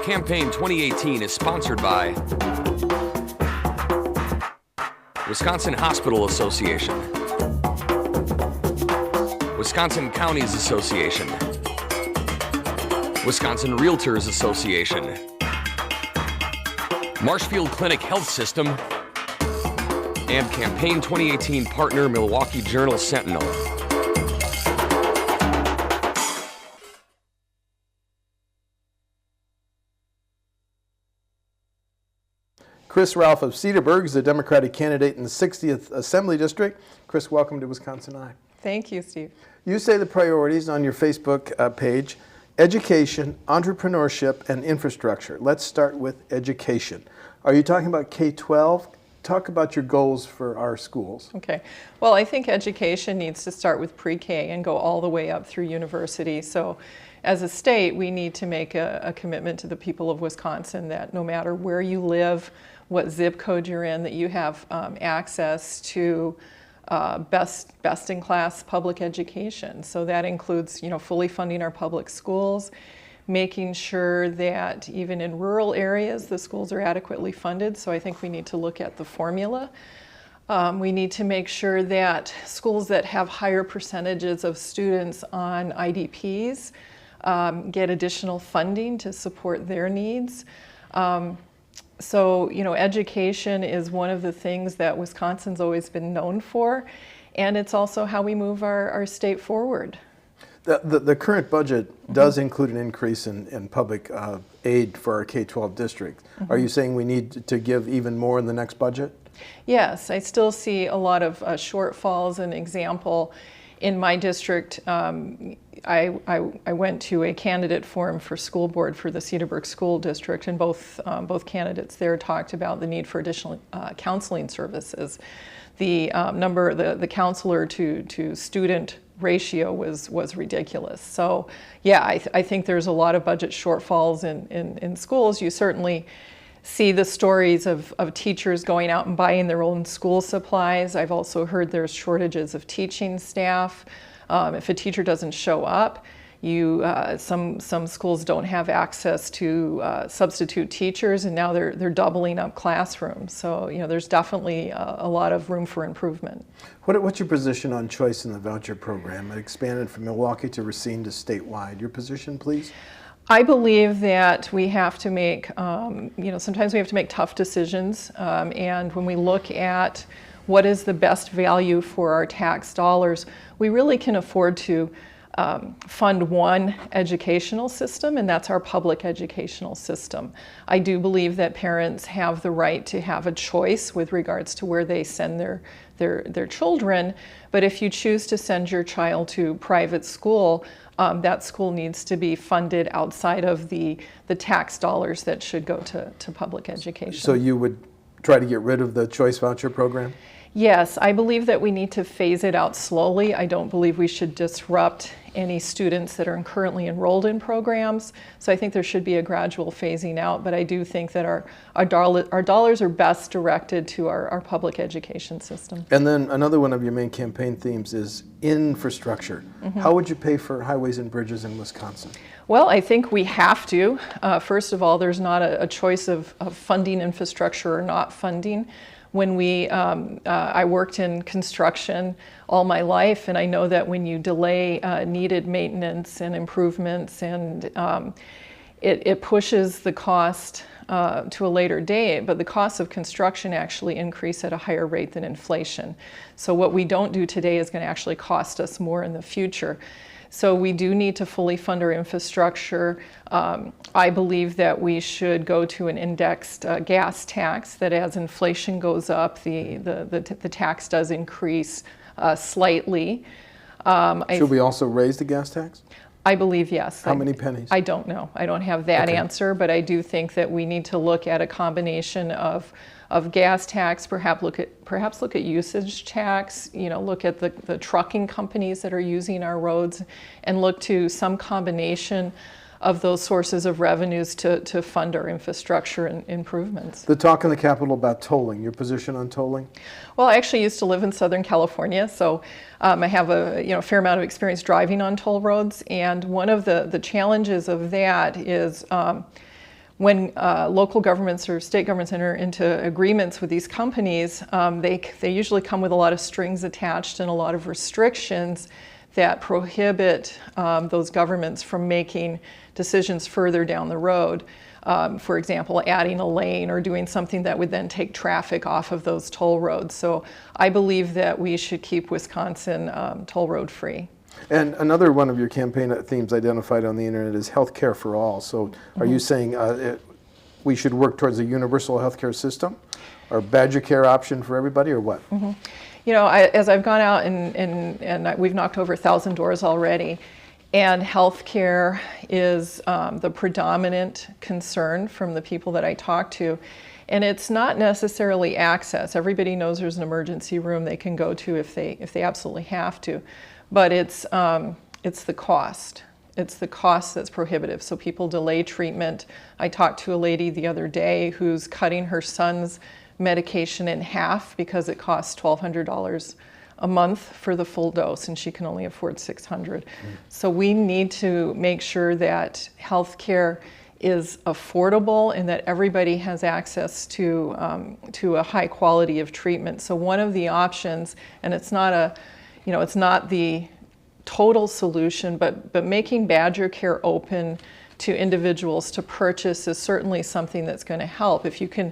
Campaign 2018 is sponsored by Wisconsin Hospital Association, Wisconsin Counties Association, Wisconsin Realtors Association, Marshfield Clinic Health System, and Campaign 2018 partner Milwaukee Journal Sentinel. Chris Rahlf of Cedarburg is a Democratic candidate in the 60th Assembly District. Chris, welcome to WisconsinEye. Thank you, Steve. You say the priorities on your Facebook page: education, entrepreneurship, and infrastructure. Let's start with education. Are you talking about K-12? Talk about your goals for our schools. Okay. Well, I think education needs to start with pre-K and go all the way up through university. So as a state, we need to make a commitment to the people of Wisconsin that no matter where you live, what zip code you're in, that you have access to best-in-class public education. So that includes, fully funding our public schools, making sure that even in rural areas, the schools are adequately funded. So I think we need to look at the formula. We need to make sure that schools that have higher percentages of students on IDPs get additional funding to support their needs. So, education is one of the things that Wisconsin's always been known for, and it's also how we move our state forward. The current budget does include an increase in public aid for our K-12 district. Are you saying we need to give even more in the next budget? Yes, I still see a lot of shortfalls. An example, in my district, I went to a candidate forum for school board for the Cedarburg School District, and both candidates there talked about the need for additional counseling services. The the counselor to student ratio was ridiculous. So yeah, I think there's a lot of budget shortfalls in schools. You certainly see the stories of teachers going out and buying their own school supplies. I've also heard there's shortages of teaching staff. If a teacher doesn't show up, some schools don't have access to substitute teachers, and now they're doubling up classrooms. So there's definitely a lot of room for improvement. What's your position on choice in the voucher program? It expanded from Milwaukee to Racine to statewide. Your position, please? I believe that we have to make, sometimes we have to make tough decisions, and when we look at what is the best value for our tax dollars, we really can afford to fund one educational system, and that's our public educational system. I do believe that parents have the right to have a choice with regards to where they send their children, but if you choose to send your child to private school, that school needs to be funded outside of the tax dollars that should go to public education. So you would try to get rid of the choice voucher program? Yes, I believe that we need to phase it out slowly. I don't believe we should disrupt any students that are currently enrolled in programs. So I think there should be a gradual phasing out, but I do think that our dollars are best directed to our public education system. And then another one of your main campaign themes is infrastructure. How would you pay for highways and bridges in Wisconsin? Well, I think we have to. First of all, there's not a choice of funding infrastructure or not funding. When I worked in construction all my life, and I know that when you delay needed maintenance and improvements, and it pushes the cost to a later date, but the cost of construction actually increase at a higher rate than inflation. So what we don't do today is going to actually cost us more in the future. So we do need to fully fund our infrastructure. I believe that we should go to an indexed gas tax, that as inflation goes up, the tax does increase slightly. Should we also raise the gas tax? I believe yes. How many pennies? I don't know. I don't have that answer, but I do think that we need to look at a combination of gas tax, perhaps look at usage tax, look at the trucking companies that are using our roads, and look to some combination of those sources of revenues to fund our infrastructure and improvements. The talk in the Capitol about tolling, your position on tolling? Well, I actually used to live in Southern California, so I have a fair amount of experience driving on toll roads, and one of the challenges of that is when local governments or state governments enter into agreements with these companies, they usually come with a lot of strings attached and a lot of restrictions that prohibit those governments from making decisions further down the road. For example, adding a lane or doing something that would then take traffic off of those toll roads. So I believe that we should keep Wisconsin toll road free. And another one of your campaign themes identified on the internet is healthcare for all. So are you saying we should work towards a universal healthcare system or Badger Care option for everybody, or what? You know, as I've gone out and we've knocked over 1,000 doors already, and healthcare is the predominant concern from the people that I talk to. And it's not necessarily access. Everybody knows there's an emergency room they can go to if they absolutely have to. But it's the cost. It's the cost that's prohibitive. So people delay treatment. I talked to a lady the other day who's cutting her son's medication in half because it costs $1,200 a month for the full dose, and she can only afford $600. So we need to make sure that healthcare is affordable and that everybody has access to a high quality of treatment. So one of the options, and it's not the total solution, but making Badger Care open to individuals to purchase is certainly something that's going to help. If you can,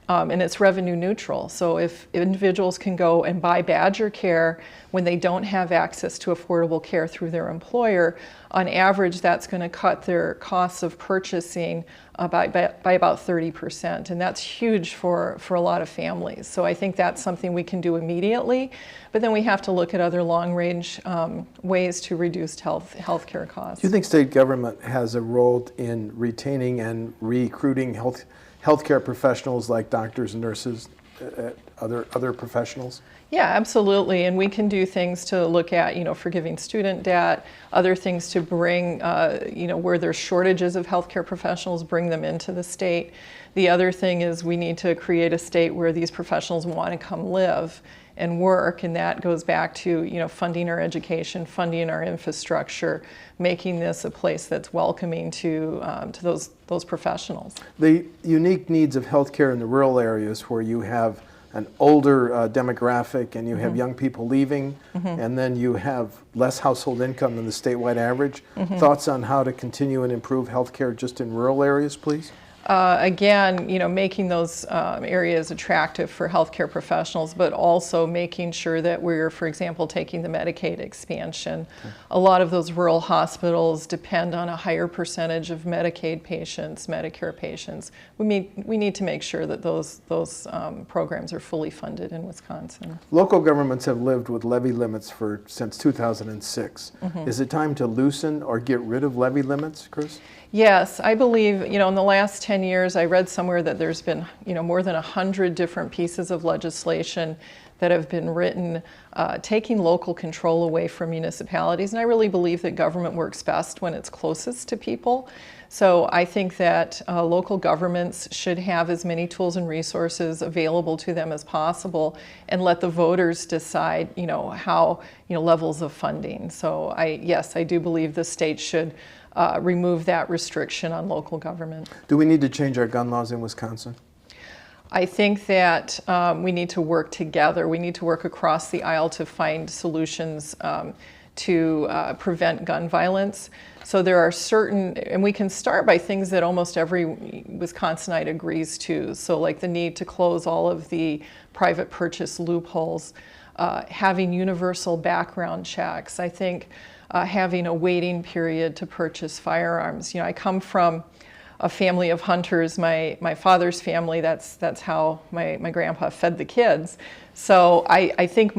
and it's revenue neutral. So if individuals can go and buy Badger Care when they don't have access to affordable care through their employer, on average that's going to cut their costs of purchasing by about 30%. And that's huge for a lot of families. So I think that's something we can do immediately, but then we have to look at other long-range ways to reduce healthcare costs. Do you think state government has a role in retaining and recruiting healthcare professionals like doctors and nurses, other professionals? Yeah, absolutely. And we can do things to look at, forgiving student debt, other things to bring, where there's shortages of healthcare professionals, bring them into the state. The other thing is we need to create a state where these professionals want to come live and work, and that goes back to, funding our education, funding our infrastructure, making this a place that's welcoming to those professionals. The unique needs of healthcare in the rural areas where you have an older demographic and you have young people leaving, and then you have less household income than the statewide average. Thoughts on how to continue and improve healthcare just in rural areas, please? Again, making those areas attractive for healthcare professionals, but also making sure that we're, for example, taking the Medicaid expansion. Okay. A lot of those rural hospitals depend on a higher percentage of Medicaid patients, Medicare patients. We need to make sure that those programs are fully funded in Wisconsin. Local governments have lived with levy limits since 2006. Is it time to loosen or get rid of levy limits, Chris? Yes, I believe, in the last 10 years, I read somewhere that there's been, more than 100 different pieces of legislation that have been written taking local control away from municipalities. And I really believe that government works best when it's closest to people. So I think that local governments should have as many tools and resources available to them as possible and let the voters decide, how, levels of funding. So yes, I do believe the state should remove that restriction on local government. Do we need to change our gun laws in Wisconsin? I think that we need to work together. We need to work across the aisle to find solutions to prevent gun violence. So there are certain, and we can start by things that almost every Wisconsinite agrees to. So like the need to close all of the private purchase loopholes, having universal background checks. I think having a waiting period to purchase firearms. I come from a family of hunters. My father's family, that's how my grandpa fed the kids. So I think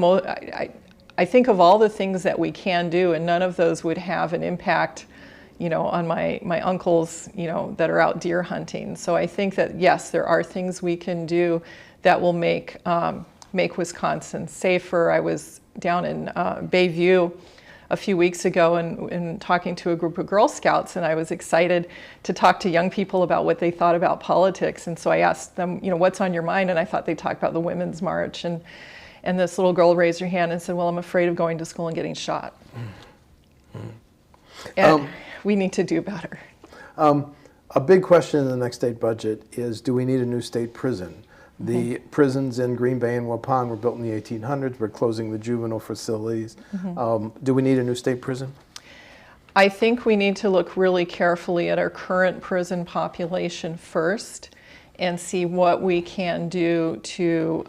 I think of all the things that we can do, and none of those would have an impact, on my uncles, that are out deer hunting. So I think that yes, there are things we can do that will make Wisconsin safer. I was down in Bayview a few weeks ago and talking to a group of Girl Scouts, and I was excited to talk to young people about what they thought about politics. And so I asked them, what's on your mind? And I thought they'd talk about the Women's March. And this little girl raised her hand and said, well, I'm afraid of going to school and getting shot. And we need to do better. A big question in the next state budget is, do we need a new state prison? The prisons in Green Bay and Waupun were built in the 1800s. We're closing the juvenile facilities. Do we need a new state prison? I think we need to look really carefully at our current prison population first and see what we can do to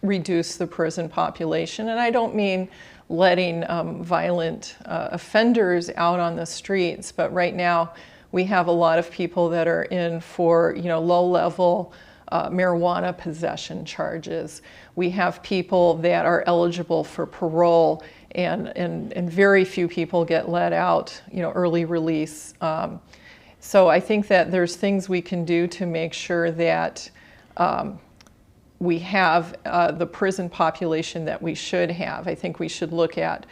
reduce the prison population. And I don't mean letting violent offenders out on the streets, but right now we have a lot of people that are in for low-level marijuana possession charges. We have people that are eligible for parole, and very few people get let out, early release. So I think that there's things we can do to make sure that we have the prison population that we should have. I think we should look at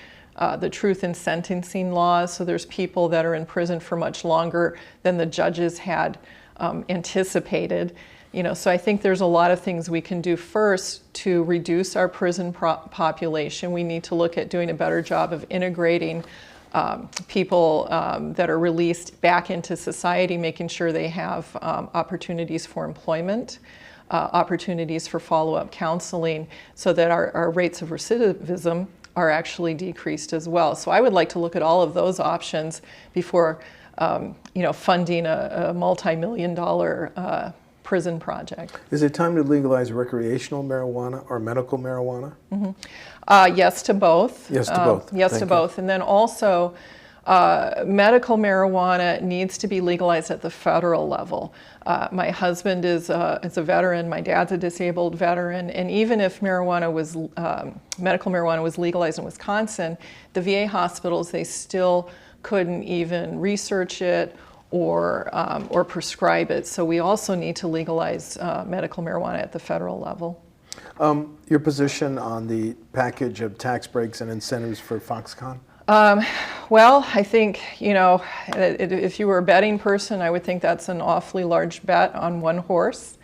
the truth in sentencing laws. So there's people that are in prison for much longer than the judges had anticipated. So I think there's a lot of things we can do first to reduce our prison population. We need to look at doing a better job of integrating people that are released back into society, making sure they have opportunities for employment, opportunities for follow-up counseling, so that our rates of recidivism are actually decreased as well. So I would like to look at all of those options before funding a multi-million-dollar prison project. Is it time to legalize recreational marijuana or medical marijuana? Yes to both. Yes to both. Yes Thank to you. both. And then also, medical marijuana needs to be legalized at the federal level. My husband is a veteran. My dad's a disabled veteran. And even if medical marijuana was legalized in Wisconsin, the VA hospitals, they still couldn't even research it or prescribe it. So we also need to legalize medical marijuana at the federal level. Your position on the package of tax breaks and incentives for Foxconn? Well, I think, if you were a betting person, I would think that's an awfully large bet on one horse.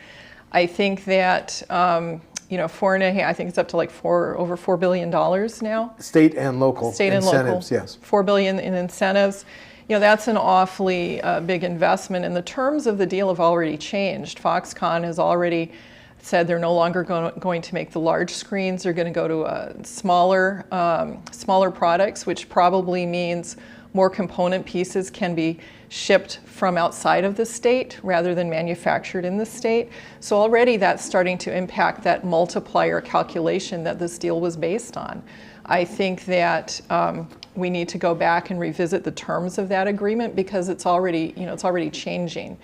I think that, I think it's up to like over $4 billion now. State and local State and incentives, local, yes. $4 billion in incentives. That's an awfully big investment, and the terms of the deal have already changed. Foxconn has already said they're no longer going to make the large screens. They're going to go to smaller products, which probably means more component pieces can be shipped from outside of the state rather than manufactured in the state. So already that's starting to impact that multiplier calculation that this deal was based on. I think that we need to go back and revisit the terms of that agreement because it's already changing.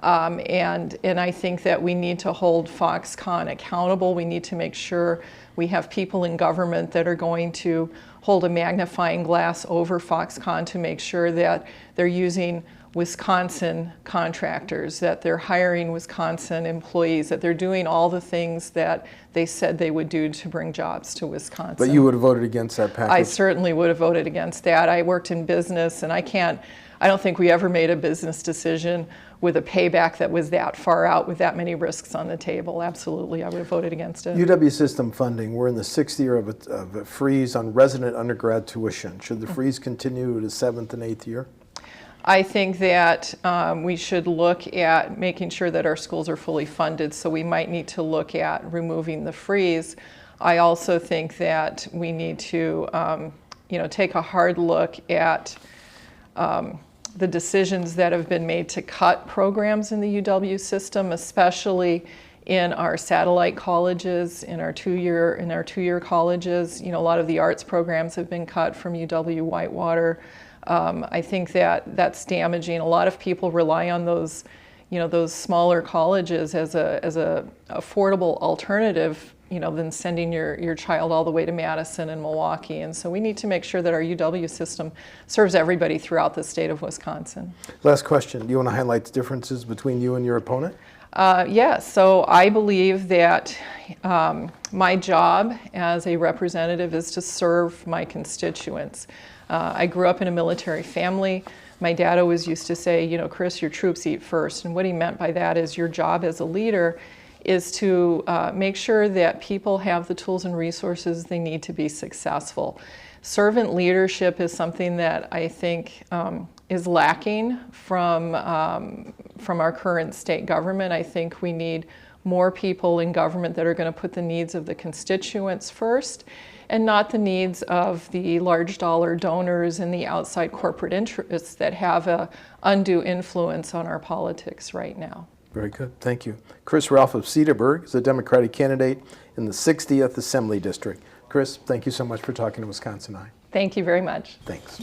And I think that we need to hold Foxconn accountable. We need to make sure we have people in government that are going to hold a magnifying glass over Foxconn to make sure that they're using Wisconsin contractors, that they're hiring Wisconsin employees, that they're doing all the things that they said they would do to bring jobs to Wisconsin. But you would have voted against that package? I certainly would have voted against that. I worked in business, and I don't think we ever made a business decision with a payback that was that far out with that many risks on the table. Absolutely, I would have voted against it. UW system funding, we're in the 6th year of a freeze on resident undergrad tuition. Should the freeze continue to 7th and 8th year? I think that we should look at making sure that our schools are fully funded, so we might need to look at removing the freeze. I also think that we need to take a hard look at the decisions that have been made to cut programs in the UW system, especially in our satellite colleges, in our two-year colleges. A lot of the arts programs have been cut from UW Whitewater. I think that that's damaging. A lot of people rely on those smaller colleges as a affordable alternative, than sending your child all the way to Madison and Milwaukee. And so we need to make sure that our UW system serves everybody throughout the state of Wisconsin. Last question. Do you want to highlight the differences between you and your opponent? Yes. So I believe that my job as a representative is to serve my constituents. I grew up in a military family. My dad always used to say, Chris, your troops eat first. And what he meant by that is your job as a leader is to make sure that people have the tools and resources they need to be successful. Servant leadership is something that I think is lacking from from our current state government. I think we need more people in government that are going to put the needs of the constituents first and not the needs of the large dollar donors and the outside corporate interests that have a undue influence on our politics right now. Very good. Thank you. Chris Rahlf of Cedarburg is a Democratic candidate in the 60th Assembly District. Chris, thank you so much for talking to WisconsinEye. Thank you very much. Thanks.